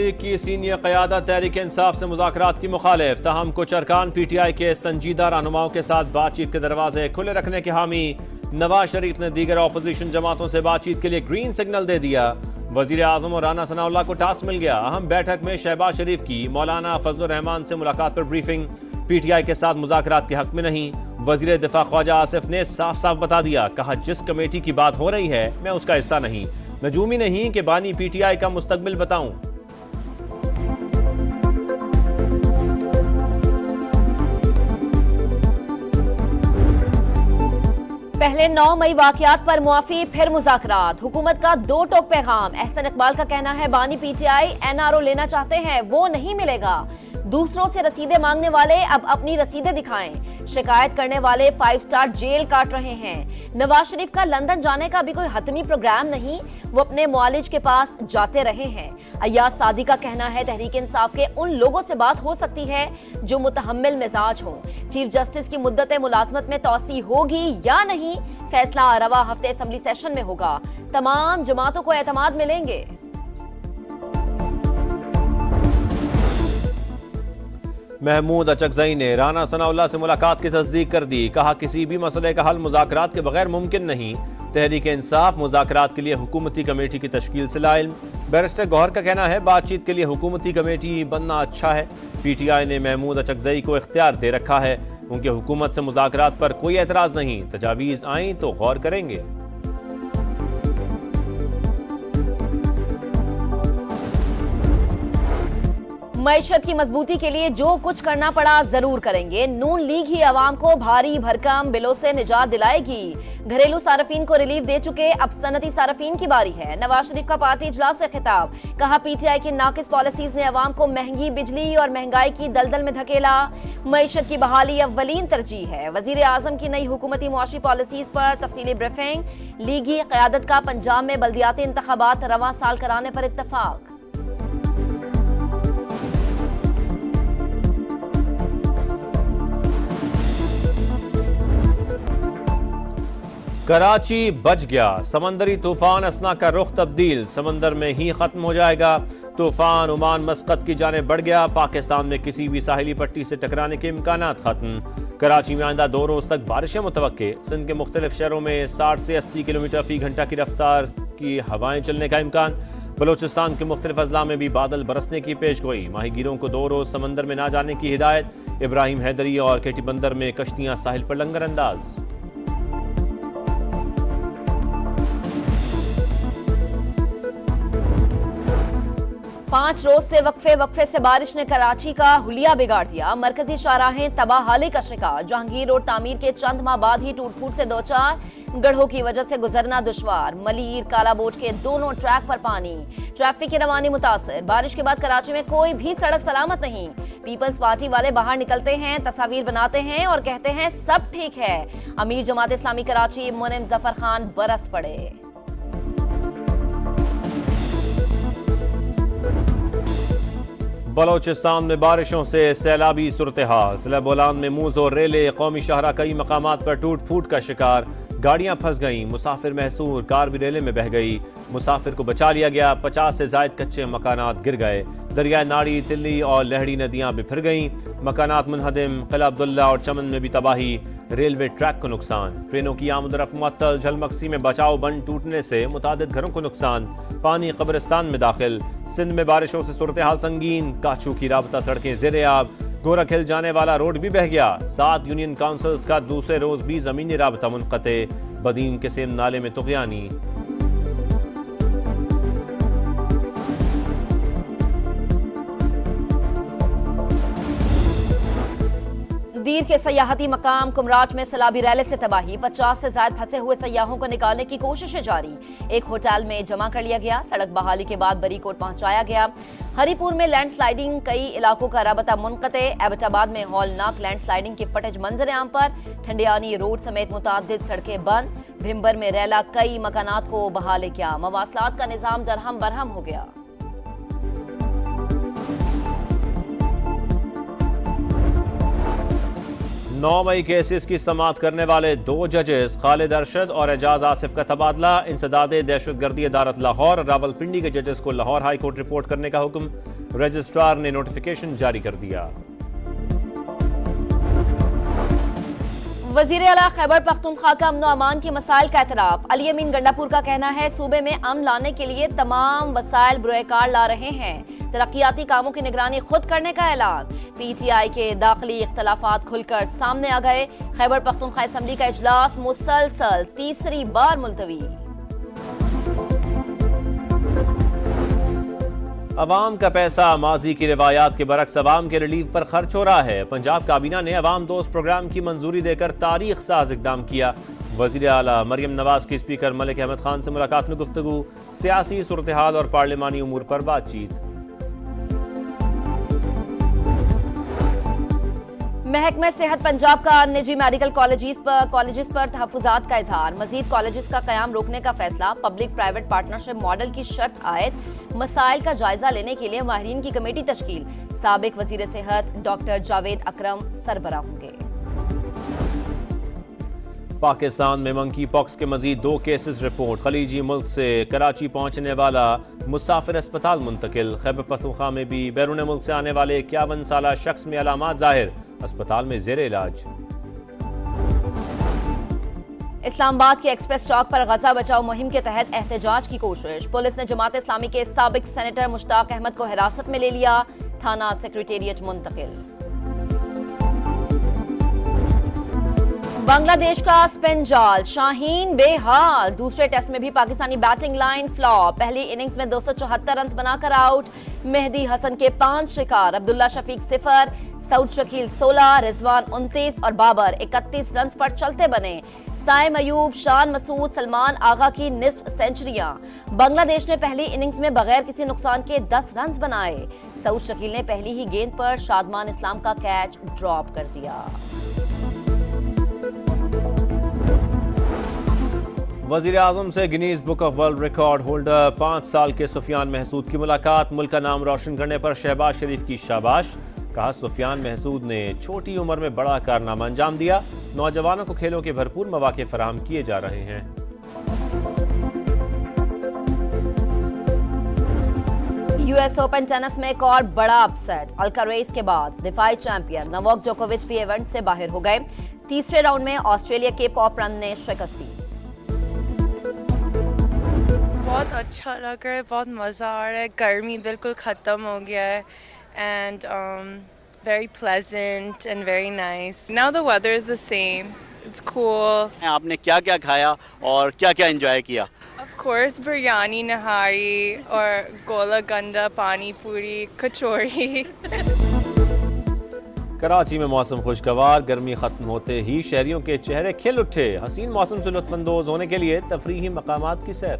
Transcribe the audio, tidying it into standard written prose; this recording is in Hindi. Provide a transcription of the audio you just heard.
लीग की सीनियर क़यादत तहरीक इंसाफ से मुज़ाकरात की मुखालिफ, ताहम कुछ अरकान PTI के संजीदा रहनुमाओं के साथ बातचीत के दरवाजे खुले रखने के हामी। नवाज शरीफ ने दीगर अपोजिशन जमातों से बातचीत के लिए ग्रीन सिग्नल दे दिया। वज़ीर आज़म और राना सनाउल्लाह को टास्क मिल गया। अहम बैठक में शहबाज शरीफ की मौलाना फजलुर रहमान से मुलाकात पर ब्रीफिंग। PTI के साथ मुज़ाकरात के हक में नहीं। वज़ीर दिफा ख्वाजा आसिफ ने साफ साफ बता दिया, कहा जिस कमेटी की बात हो रही है मैं उसका हिस्सा नहीं, नजूमी नहीं कि बानी PTI का मुस्तकबिल बताऊं। पहले 9 मई वाकयात पर मुआफी, फिर मुज़ाकरात। हुकूमत का दो टोक पैगाम। एहसन इकबाल का कहना है बानी PTI NRO लेना चाहते हैं, वो नहीं मिलेगा। दूसरों से रसीदें मांगने वाले अब अपनी रसीदें दिखाएं। शिकायत करने वाले 5 स्टार जेल काट रहे हैं। नवाज शरीफ का लंदन जाने का भी कोई हतमी प्रोग्राम नहीं, वो अपने मुआलिज के पास जाते रहे हैं। अय्याज सादी का कहना है तहरीक इंसाफ के उन लोगों से बात हो सकती है जो मुतहम्मिल मिजाज हों। चीफ जस्टिस की मुद्दत मुलाजमत में तोसी होगी या नहीं, फैसला रवा हफ्ते असम्बली सेशन में होगा। तमाम जमातों को एतमाद मिलेंगे। महमूद अचकजई ने राना सनाउल्लाह से मुलाकात की तस्दीक कर दी। कहा किसी भी मसले का हल मुज़ाकरात के बगैर मुमकिन नहीं। तहरीक इंसाफ मुज़ाकरात के लिए हुकूमती कमेटी की तश्कील से लाइल। बैरिस्टर गौहर का कहना है बातचीत के लिए हुकूमती कमेटी बनना अच्छा है। PTI ने महमूद अचकजई को इख्तियार दे रखा है। उनके हुकूमत से मुज़ाकरात पर कोई एतराज़ नहीं, तजावीज़ आई तो गौर करेंगे। मईशत की मजबूती के लिए जो कुछ करना पड़ा जरूर करेंगे। नून लीग ही अवाम को भारी भरकम बिलों से निजात दिलाएगी। घरेलू सार्फिन को रिलीफ दे चुके, अब सनती सार्फिन की बारी है। नवाज शरीफ का पार्टी इजलास से खिताब। कहा PTI की नाकिस पॉलिसीज ने अवाम को महंगी बिजली और महंगाई की दलदल में धकेला। मईशत की बहाली अव्वलीन तरजीह है। वजीर आजम की नई हुकूमती मुआशी पॉलिसीज पर तफसीली ब्रीफिंग। लीगी क़यादत का पंजाब में बल्दियाती इंतखाबात रवां साल कराने पर इत्तफाक। कराची बच गया। समंदरी तूफान असना का रुख तब्दील, समंदर में ही खत्म हो जाएगा। तूफान ओमान मस्कत की जाने बढ़ गया। पाकिस्तान में किसी भी साहिली पट्टी से टकराने के इम्कानात खत्म। कराची में आइंदा 2 रोज तक बारिशें मुतवक्के। सिंध के मुख्तलिफ शहरों में 60 से 80 किलोमीटर फी घंटा की रफ्तार की हवाएं चलने का इम्कान। बलोचिस्तान के मुख्तलिफ अजला में भी बादल बरसने की पेशगोई। माहीगीरों को 2 रोज समंदर में ना जाने की हिदायत। इब्राहिम हैदरी और KT बंदर में कश्तियां साहिल पर लंगर अंदाज। पांच रोज से वक्फे से बारिश ने कराची का हुलिया बिगाड़ दिया। मरकजी शाहराहें तबाहाली का शिकार। जहांगीर रोड तामीर के चंद माह बाद ही टूट फूट से 2-4 गढ़ों की वजह से गुजरना दुश्वार। मलीर काला बोट के दोनों ट्रैक पर पानी। ट्रैफिक की रवानी मुतासर। बारिश के बाद कराची में कोई भी सड़क सलामत नहीं। पीपल्स पार्टी वाले बाहर निकलते हैं, तस्वीर बनाते हैं और कहते हैं सब ठीक है। अमीर जमात इस्लामी कराची मुनिम जफर खान बरस पड़े। बलोचिस्तान में बारिशों से सैलाबी सूरत हाल। जिला बोलान में मूज और रेले कौमी शाहरा कई मकामात पर टूट फूट का शिकार। गाड़ियां फंस गईं, मुसाफिर महसूर, कार भी रेले में बह गई। मुसाफिर को बचा लिया गया। 50 से जायद कच्चे मकानात गिर गए। दरिया नाड़ी, तिल्ली और लहड़ी नदियां बिफर गईं। मकानात मुनहदिम। किला अब्दुल्ला और चमन में भी तबाही। रेलवे ट्रैक को नुकसान। ट्रेनों की आमदरफ्त मुअत्तल। झलमक्सी में बचाव बंद टूटने से मुतादिद घरों को नुकसान। पानी कब्रिस्तान में दाखिल। सिंध में बारिशों से सूरत हाल संगीन। काचू की राबता सड़कें ज़ेरे आब। गोरखहिल जाने वाला रोड भी बह गया। 7 यूनियन काउंसिल्स का दूसरे रोज भी जमीनी राबता मुनक़ते। बदीन के सेम नाले में तुग़यानी। दीर के सयाहती मकाम कुमराट में सैलाबी रैले से तबाही। 50 से ज्यादा फंसे हुए सयाहों को निकालने की कोशिशें जारी। एक होटल में जमा कर लिया गया। सड़क बहाली के बाद बरीकोट पहुंचाया गया। हरीपुर में लैंडस्लाइडिंग, कई इलाकों का राबता मुनक़ते। एबटाबाद में हौलनाक लैंडस्लाइडिंग के फटेज मंजर आम पर। ठंडियानी रोड समेत मुतादिद सड़कें बंद। भिम्बर में रैला कई मकानात को बहाले किया। मवासलात का निजाम दरहम बरहम हो गया। 9 मई केसेस की समाअत करने वाले 2 जजेस खालिद अरशद और एजाज आसिफ का तबादला। इंसदाद दहशतगर्दी अदालत लाहौर और रावलपिंडी के जजेस को लाहौर हाई कोर्ट रिपोर्ट करने का हुक्म। रजिस्ट्रार ने नोटिफिकेशन जारी कर दिया। वजीर आला खैबर पख्तूनख्वा का अमन अमान के मसाइल का एतराफ। अली अमीन गंडापुर का कहना है सूबे में अमन लाने के लिए तमाम वसाइल बुरेकार ला रहे हैं। तरक्याती कामों की निगरानी खुद करने का ऐलान। PTI के दाखिली इख्तलाफात खुलकर सामने आ गए। खैबर पख्तूनख्वा असम्बली का इजलास मुसलसल तीसरी बार मुलतवी। अवाम का पैसा माजी की रिवायात के बरक्स अवाम के रिलीफ पर खर्च हो रहा है। पंजाब काबीना ने अवाम दोस्त प्रोग्राम की मंजूरी देकर तारीख साज इकदाम किया। वजीर आला मरियम नवाज की स्पीकर मलिक अहमद खान से मुलाकात में गुफ्तगू। सियासी सूरत हाल और पार्लिमानी उमूर पर बातचीत। महकमा सेहत पंजाब का निजी मेडिकल कॉलेजेस पर तहफुजात का इजहार। मजीद कॉलेजेस का कयाम रोकने का फैसला। पब्लिक प्राइवेट पार्टनरशिप मॉडल की शर्त आयद। मसाइल का जायजा लेने के लिए माहिरीन की कमेटी तश्कील। साबिक वजीर सेहत डॉक्टर जावेद अकरम सरबराह होंगे। पाकिस्तान में मंकी पॉक्स के मजीद 2 केसेस रिपोर्ट। खलीजी मुल्क से कराची पहुंचने वाला मुसाफिर अस्पताल मुंतकिल। खैबर पख्तूनख्वा में भी बैरून मुल्क से आने वाले 51 साला शख्स में अलामात जाहिर। अस्पताल में जेर इलाज। इस्लामाबाद के एक्सप्रेस चौक पर गजा बचाओ मुहिम के तहत एहतजाज की कोशिश। पुलिस ने जमात इस्लामी के साबिक सेनेटर मुश्ताक अहमद को हिरासत में ले लिया। थाना सेक्रेटेरिएट मुंतकिल। बांग्लादेश का स्पिन जाल शाहीन बेहाल। दूसरे टेस्ट में भी पाकिस्तानी बैटिंग लाइन फ्लॉप। पहली इनिंग्स में 274 रन बनाकर आउट। मेहदी हसन के 5 शिकार। अब्दुल्ला शफीक 0, सऊद शकील 16, रिजवान 29 और बाबर 31 रन पर चलते बने। साइम अयूब, शान मसूद, सलमान आगा की निस्फ सेंचुरियां। बांग्लादेश ने पहली इनिंग्स में बगैर किसी नुकसान के 10 रन बनाए। सऊद शकील ने पहली ही गेंद पर शादमान इस्लाम का कैच ड्रॉप कर दिया। वजीर आजम से Guinness book of world record holder 5 साल के सुफियान महसूद की मुलाकात। मुल्क का नाम रोशन करने पर शहबाज शरीफ की शाबाश। कहा सुफियान महसूद ने छोटी उम्र में बड़ा कारनामा अंजाम दिया। नौजवानों को खेलों के भरपूर मौके फराहम किए जा रहे हैं। US ओपन टेनिस में एक और बड़ा अपसेट। अल्कारेज के बाद दिफाई चैंपियन नोवाक जोकोविच भी इवेंट से बाहर हो गए। तीसरे राउंड में ऑस्ट्रेलिया के पॉपरन ने शिकस्त दी। बहुत अच्छा लग रहा है, बहुत मज़ा आ रहा है। गर्मी बिल्कुल ख़त्म हो गया है and very pleasant and very nice. Now the weather is the same. It's cool. आपने क्या क्या खाया और क्या क्या एंजॉय किया? Of course biryani, nahari और गोला गंडा, पानी पूरी, कचौरी। कराची में मौसम खुशगवार। गर्मी खत्म होते ही शहरियों के चेहरे खिल उठे। हसीन मौसम से लुत्फानंदोज होने के लिए तफरीही मकामात की सैर।